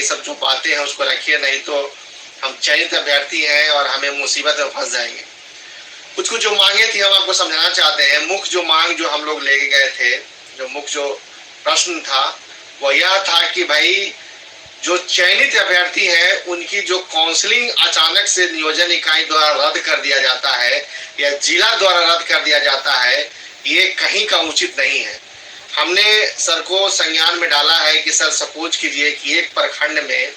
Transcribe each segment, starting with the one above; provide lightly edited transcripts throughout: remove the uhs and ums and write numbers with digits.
ये सब जो बातें हैं उसको रखिए, नहीं तो हम चयनित अभ्यर्थी हैं और हमें मुसीबत में फंस जाएंगे। कुछ कुछ जो मांगे थी हम आपको समझाना चाहते हैं। मुख्य जो मांग जो हम लोग ले गए थे, जो मुख्य जो प्रश्न था वो यह था कि भाई जो चयनित अभ्यर्थी हैं उनकी जो काउंसलिंग अचानक से नियोजन इकाई द्वारा रद्द कर दिया जाता है या जिला द्वारा रद्द कर दिया जाता है, ये कहीं का उचित नहीं है। हमने सर को संज्ञान में डाला है कि सर सपोज कीजिए कि एक प्रखंड में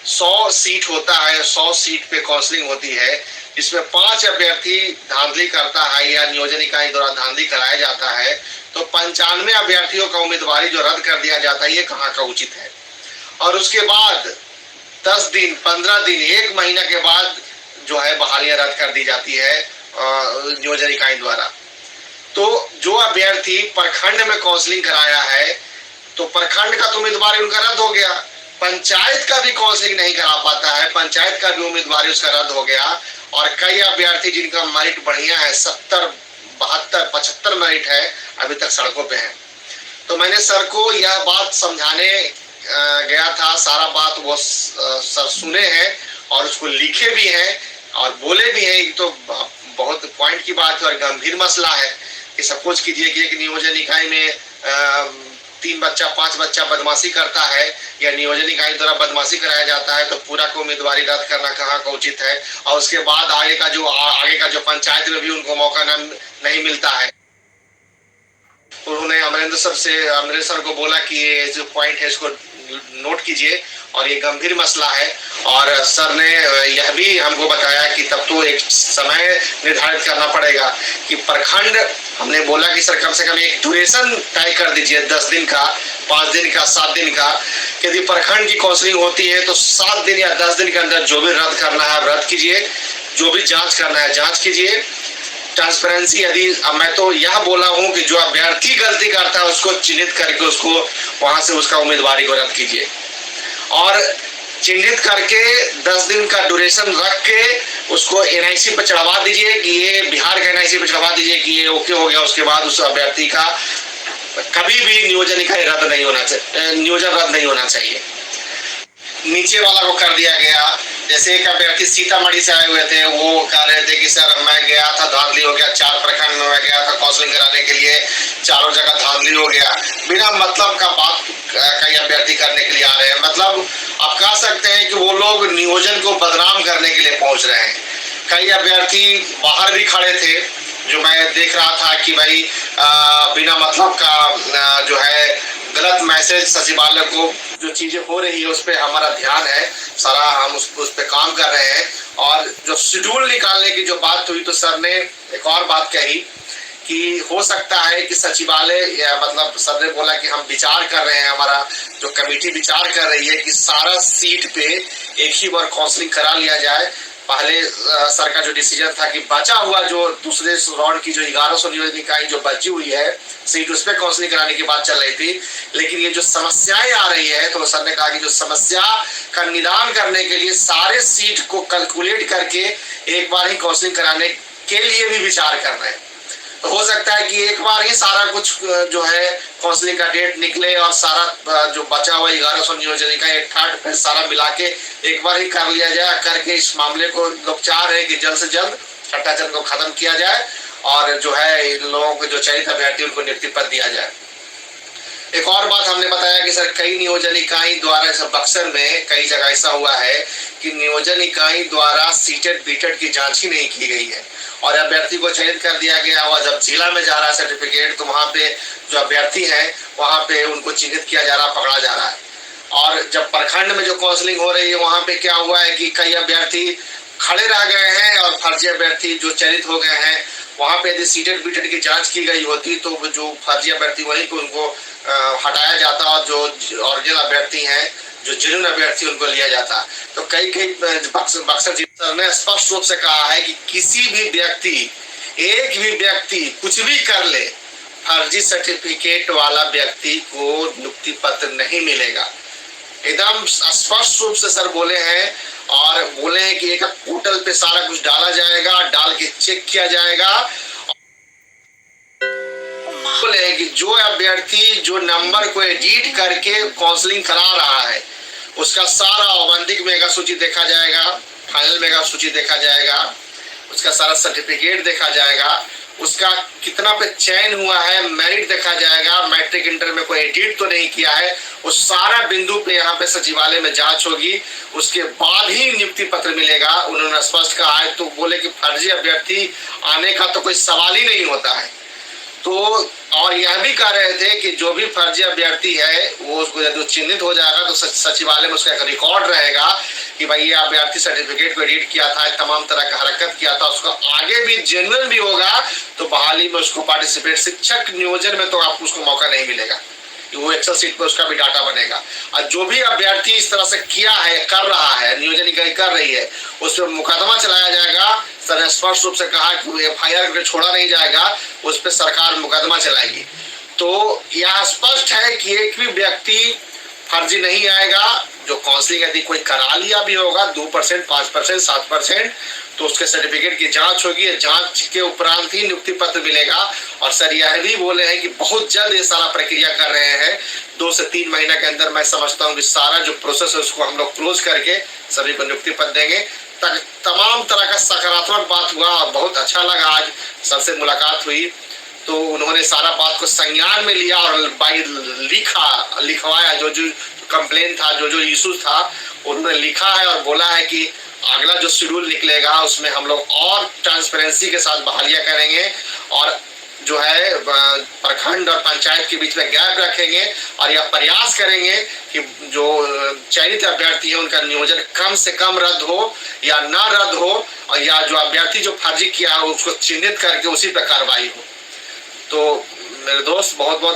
100 सीट होता है, 100 सीट पे काउंसलिंग होती है, जिसमें 5 अभ्यर्थी धांधली करता है या नियोजन इकाई द्वारा धांधली कराया जाता है, तो 95 अभ्यर्थियों का उम्मीदवारी जो रद्द कर दिया जाता है, ये कहाँ का उचित है। और उसके बाद 10 दिन, 15 दिन, 1 महीना के बाद जो है बहालियां रद्द कर दी जाती है नियोजन इकाई द्वारा। तो जो अभ्यर्थी प्रखंड में काउंसलिंग कराया है तो प्रखंड का तो उम्मीदवारी उनका रद्द हो गया, पंचायत का भी काउंसलिंग नहीं करा पाता है, पंचायत का भी उम्मीदवारी उसका रद्द हो गया। और कई अभ्यर्थी जिनका मेरिट बढ़िया है, 70, 72, 75 मेरिट है, अभी तक सड़कों पे है। तो मैंने सर को यह बात समझाने गया था, सारा बात वो सर सुने हैं और उसको लिखे भी हैं और बोले भी हैं। तो बहुत पॉइंट की बात है और गंभीर मसला है कि सपोज कीजिए कि एक नियोजन इकाई में 3 बच्चा 5 बच्चा बदमाशी करता है या नियोजन इकाई द्वारा बदमाशी कराया जाता है, तो पूरा को उम्मीदवारी रद्द करना कहाँ का उचित है। और उसके बाद आगे का जो पंचायत में भी उनको मौका नहीं मिलता है। उन्होंने अमरेंद्र सर को बोला कि ये जो पॉइंट है इसको नोट कीजिए और ये गंभीर मसला है। और सर ने यह भी हमको बताया कि तब तो एक समय निर्धारित करना पड़ेगा कि प्रखंड, हमने बोला कि सर कम से कम एक ड्यूरेशन तय कर दीजिए, 10 दिन का, 5 दिन का, 7 दिन का। यदि प्रखंड की काउंसलिंग होती है तो 7 दिन या 10 दिन के अंदर जो भी रद्द करना है रद्द कीजिए, जो भी जांच करना है जांच कीजिए। ट्रांसपेरेंसी, यदि मैं तो यह बोला हूं कि जो अभ्यर्थी गलती करता है उसको चिन्हित करके उसको वहां से उसका उम्मीदवारी को रद्द कीजिए और चिन्हित करके 10 दिन का ड्यूरेशन रख के उसको एनआईसी पर चढ़वा दीजिए कि ये बिहार का एनआईसी पर चढ़वा दीजिए कि ये ओके हो गया। उसके बाद उस अभ्यर्थी का कभी भी नियोजन इकाई रद्द नहीं होना चाहिए, नियोजन रद्द नहीं होना चाहिए। नीचे वाला को कर दिया गया। जैसे एक अभ्यर्थी सीतामढ़ी से आए हुए थे, वो कह रहे थे कि सर मैं गया था, धांधली हो गया, 4 प्रखंड में मैं गया था काउंसलिंग कराने के लिए, चारों जगह धांधली हो गया। बिना मतलब का बात कई अभ्यर्थी करने के लिए आ रहे हैं। मतलब आप कह सकते हैं कि वो लोग नियोजन को बदनाम करने के लिए पहुंच रहे हैं। कई अभ्यर्थी बाहर भी खड़े थे, जो मैं देख रहा था कि भाई बिना मतलब का जो है गलत मैसेज सचिवालय को, जो चीजें हो रही है उस पर हमारा ध्यान है सारा, हम उस पर काम कर रहे हैं। और जो शेड्यूल निकालने की जो बात हुई तो सर ने एक और बात कही कि हो सकता है कि सचिवालय या मतलब सर ने बोला कि हम विचार कर रहे हैं, हमारा जो कमेटी विचार कर रही है कि सारा सीट पे एक ही बार काउंसलिंग करा लिया जाए। पहले सर का जो डिसीजन था कि बचा हुआ जो दूसरे राउंड की जो 1100 नियोजन इकाई जो बची हुई है सीट, उस पर काउंसलिंग कराने की बात चल रही थी। लेकिन ये जो समस्याएं आ रही है तो सर ने कहा कि जो समस्या का निदान करने के लिए सारे सीट को कैलकुलेट करके एक बार ही काउंसलिंग कराने के लिए भी विचार कर रहे हैं। तो हो सकता है कि एक बार ही सारा कुछ जो है काउंसलिंग का डेट निकले और सारा जो बचा हुआ 1100 नियोजन इकाई थर्ड सारा मिला के एक बार ही कर लिया जाए, करके इस मामले को लोग चाह रहे हैं कि जल्द से जल्द भ्रष्टाचार को खत्म किया जाए और जो है इन लोगों को जो चयनित अभ्यर्थी उनको नियुक्ति पद दिया जाए। एक और बात हमने बताया कि सर कई नियोजन इकाई द्वारा बक्सर में कई जगह ऐसा हुआ है कि नियोजन इकाई द्वारा सीटेड बीटेड की जांच ही नहीं की गई है और अभ्यर्थी को चयनित कर दिया गया। और जब जिला में जा रहा है सर्टिफिकेट तो वहां पे जो अभ्यर्थी है वहां पे उनको चिन्हित किया जा रहा, पकड़ा जा रहा है। और जब प्रखंड में जो काउंसलिंग हो रही है वहां पे क्या हुआ है कि कई अभ्यर्थी खड़े रह गए हैं और फर्जी अभ्यर्थी जो चयनित हो गए हैं वहां पे यदि सीटेड बीटेड की जांच की गई होती तो जो फर्जी अभ्यर्थी वहीं को उनको हटाया जाता और जो ओरिजिनल अभ्यर्थी हैं, जो जेन्युइन अभ्यर्थी उनको लिया जाता। तो कई बक्सर जिला ने स्पष्ट रूप से कहा है कि किसी भी व्यक्ति, एक भी व्यक्ति कुछ भी कर ले, फर्जी सर्टिफिकेट वाला व्यक्ति को नियुक्ति पत्र नहीं मिलेगा। एकदम स्पष्ट रूप से सर बोले हैं और बोले हैं कि एक पोर्टल पे सारा कुछ डाला जाएगा, डाल के चेक किया जाएगा। बोले कि जो अभ्यर्थी जो नंबर को एडिट करके काउंसलिंग करा रहा है उसका सारा औपबंधिक मेगा सूची देखा जाएगा, फाइनल मेगा सूची देखा जाएगा, उसका सारा सर्टिफिकेट देखा जाएगा, उसका कितना पे चयन हुआ है मेरिट देखा जाएगा, मैट्रिक इंटर में कोई एडिट तो नहीं किया है, उस सारा बिंदु पे यहाँ पे सचिवालय में जांच होगी। उसके बाद ही नियुक्ति पत्र मिलेगा। उन्होंने स्पष्ट कहा है, तो बोले कि फर्जी अभ्यर्थी आने का तो कोई सवाल ही नहीं होता है। तो और यह भी कह रहे थे कि जो भी फर्जी अभ्यर्थी है वो उसको यदि चिन्हित हो जाएगा तो सचिवालय में उसका एक रिकॉर्ड रहेगा कि भाई ये अभ्यर्थी सर्टिफिकेट को एडिट किया था, तमाम तरह का हरकत किया था, उसको आगे भी जेन्युइन भी होगा तो बहाली में उसको पार्टिसिपेट, शिक्षक नियोजन में तो आपको उसको मौका नहीं मिलेगा, वो एक्सेल सीट पर उसका भी डाटा बनेगा। और जो भी अभ्यर्थी इस तरह से किया है, कर रहा है, नियोजन इकाई कर रही है, उस पर मुकदमा चलाया जाएगा। सर ने स्पष्ट रूप से कहा कि FIR करके छोड़ा नहीं जाएगा, उस पर सरकार मुकदमा चलाएगी। तो यह स्पष्ट है कि एक भी व्यक्ति फर्जी नहीं आएगा। जो काउंसलिंग यदि कोई करा लिया भी होगा 2%, 5%, 7%, तो उसके सर्टिफिकेट की जांच होगी। जांच के उपरांत ही नियुक्ति पत्र मिलेगा। और सर यह भी बोले हैं कि बहुत जल्द ये सारा प्रक्रिया कर रहे हैं, 2 से 3 महीने के अंदर मैं समझता हूँ कि सारा जो प्रोसेस है उसको हम लोग क्लोज करके सभी को नियुक्ति पत्र देंगे। तमाम तरह का सकारात्मक बात हुआ और बहुत अच्छा लगा। आज सर से मुलाकात हुई तो उन्होंने सारा बात को संज्ञान में लिया और बाई लिखवाया, जो कंप्लेन था, जो इशू था उन्होंने लिखा है और बोला है कि अगला जो शेड्यूल निकलेगा उसमें हम लोग और ट्रांसपेरेंसी के साथ बहालियां करेंगे और जो है प्रखंड और पंचायत के बीच में गैप रखेंगे और यह प्रयास करेंगे कि जो चयनित अभ्यर्थी है उनका नियोजन कम से कम रद्द हो या ना रद्द हो, और या जो अभ्यर्थी जो फर्जी किया है उसको चिन्हित करके उसी पर कार्रवाई हो। तो मेरे दोस्त बहुत बहुत